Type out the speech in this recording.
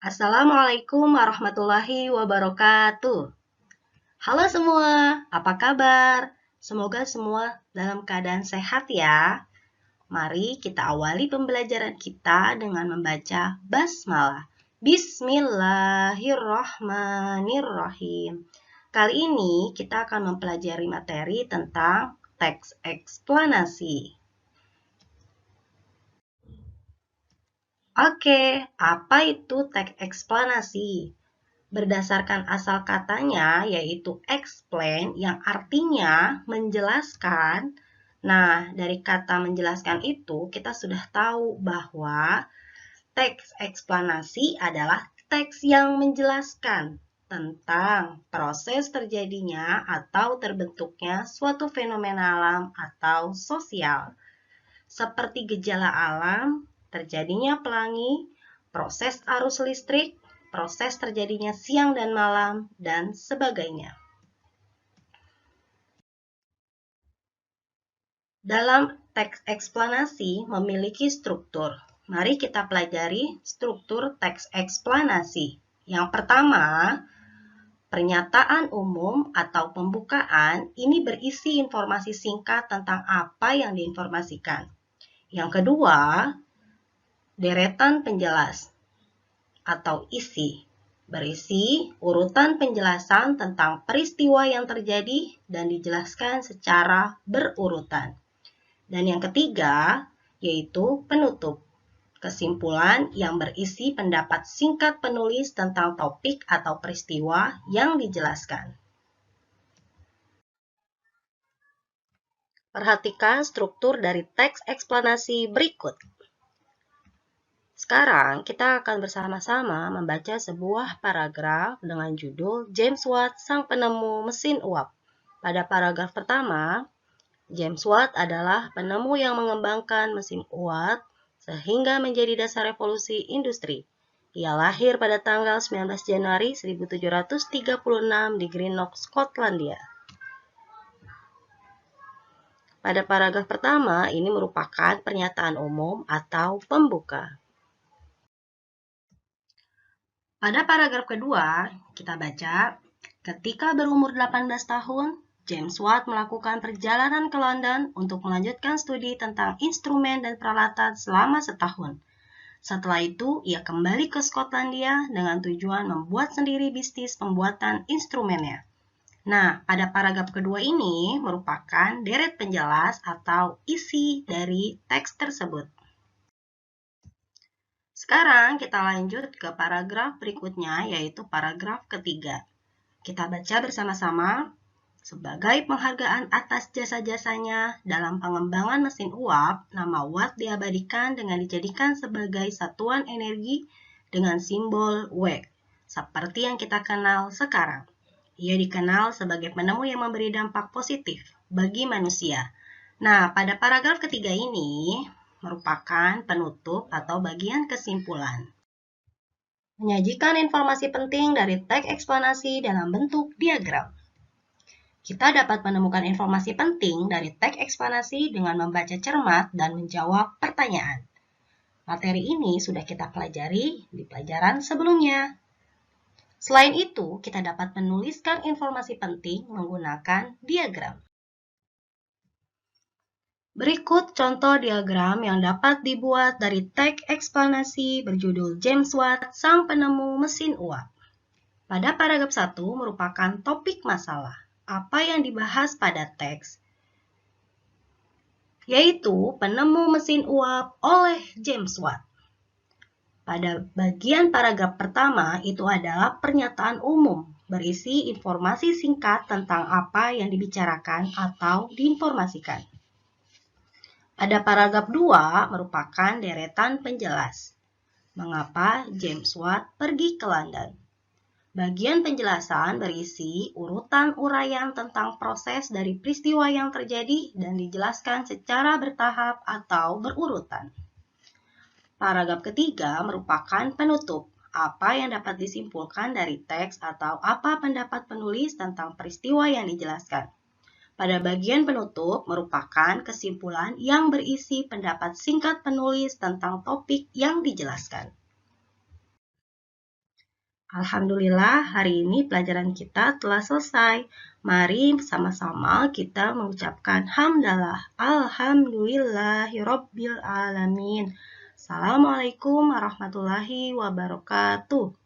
Assalamualaikum warahmatullahi wabarakatuh. Halo semua, apa kabar? Semoga semua dalam keadaan sehat ya. Mari kita awali pembelajaran kita dengan membaca basmalah. Bismillahirrahmanirrahim. Kali ini kita akan mempelajari materi tentang teks eksplanasi. Oke, apa itu teks eksplanasi? Berdasarkan asal katanya, yaitu explain, yang artinya menjelaskan. Nah, dari kata menjelaskan itu, kita sudah tahu bahwa teks eksplanasi adalah teks yang menjelaskan tentang proses terjadinya atau terbentuknya suatu fenomena alam atau sosial, seperti gejala alam, terjadinya pelangi, proses arus listrik, proses terjadinya siang dan malam, dan sebagainya. Dalam teks eksplanasi memiliki struktur. Mari kita pelajari struktur teks eksplanasi. Yang pertama, pernyataan umum atau pembukaan ini berisi informasi singkat tentang apa yang diinformasikan. Yang kedua, deretan penjelas atau isi, berisi urutan penjelasan tentang peristiwa yang terjadi dan dijelaskan secara berurutan. Dan yang ketiga, yaitu penutup, kesimpulan yang berisi pendapat singkat penulis tentang topik atau peristiwa yang dijelaskan. Perhatikan struktur dari teks eksplanasi berikut. Sekarang kita akan bersama-sama membaca sebuah paragraf dengan judul James Watt, sang penemu mesin uap. Pada paragraf pertama, James Watt adalah penemu yang mengembangkan mesin uap sehingga menjadi dasar revolusi industri. Ia lahir pada tanggal 19 Januari 1736 di Greenock, Skotlandia. Pada paragraf pertama, ini merupakan pernyataan umum atau pembuka. Pada paragraf kedua, kita baca, ketika berumur 18 tahun, James Watt melakukan perjalanan ke London untuk melanjutkan studi tentang instrumen dan peralatan selama setahun. Setelah itu, ia kembali ke Skotlandia dengan tujuan membuat sendiri bisnis pembuatan instrumennya. Nah, pada paragraf kedua ini merupakan deret penjelas atau isi dari teks tersebut. Sekarang kita lanjut ke paragraf berikutnya, yaitu paragraf ketiga. Kita baca bersama-sama. Sebagai penghargaan atas jasa-jasanya dalam pengembangan mesin uap, nama Watt diabadikan dengan dijadikan sebagai satuan energi dengan simbol W, seperti yang kita kenal sekarang. Ia dikenal sebagai penemu yang memberi dampak positif bagi manusia. Nah, pada paragraf ketiga ini merupakan penutup atau bagian kesimpulan. Menyajikan informasi penting dari teks eksplanasi dalam bentuk diagram. Kita dapat menemukan informasi penting dari teks eksplanasi dengan membaca cermat dan menjawab pertanyaan. Materi ini sudah kita pelajari di pelajaran sebelumnya. Selain itu, kita dapat menuliskan informasi penting menggunakan diagram. Berikut contoh diagram yang dapat dibuat dari teks eksplanasi berjudul James Watt, sang penemu mesin uap. Pada paragraf 1 merupakan topik masalah. Apa yang dibahas pada teks? Yaitu penemu mesin uap oleh James Watt. Pada bagian paragraf pertama itu adalah pernyataan umum, berisi informasi singkat tentang apa yang dibicarakan atau diinformasikan. Pada paragraf 2 merupakan deretan penjelas. Mengapa James Watt pergi ke London? Bagian penjelasan berisi urutan uraian tentang proses dari peristiwa yang terjadi dan dijelaskan secara bertahap atau berurutan. Paragraf ketiga merupakan penutup. Apa yang dapat disimpulkan dari teks atau apa pendapat penulis tentang peristiwa yang dijelaskan. Pada bagian penutup merupakan kesimpulan yang berisi pendapat singkat penulis tentang topik yang dijelaskan. Alhamdulillah, hari ini pelajaran kita telah selesai. Mari sama-sama kita mengucapkan hamdalah. Alhamdulillahirobbil alamin. Assalamualaikum warahmatullahi wabarakatuh.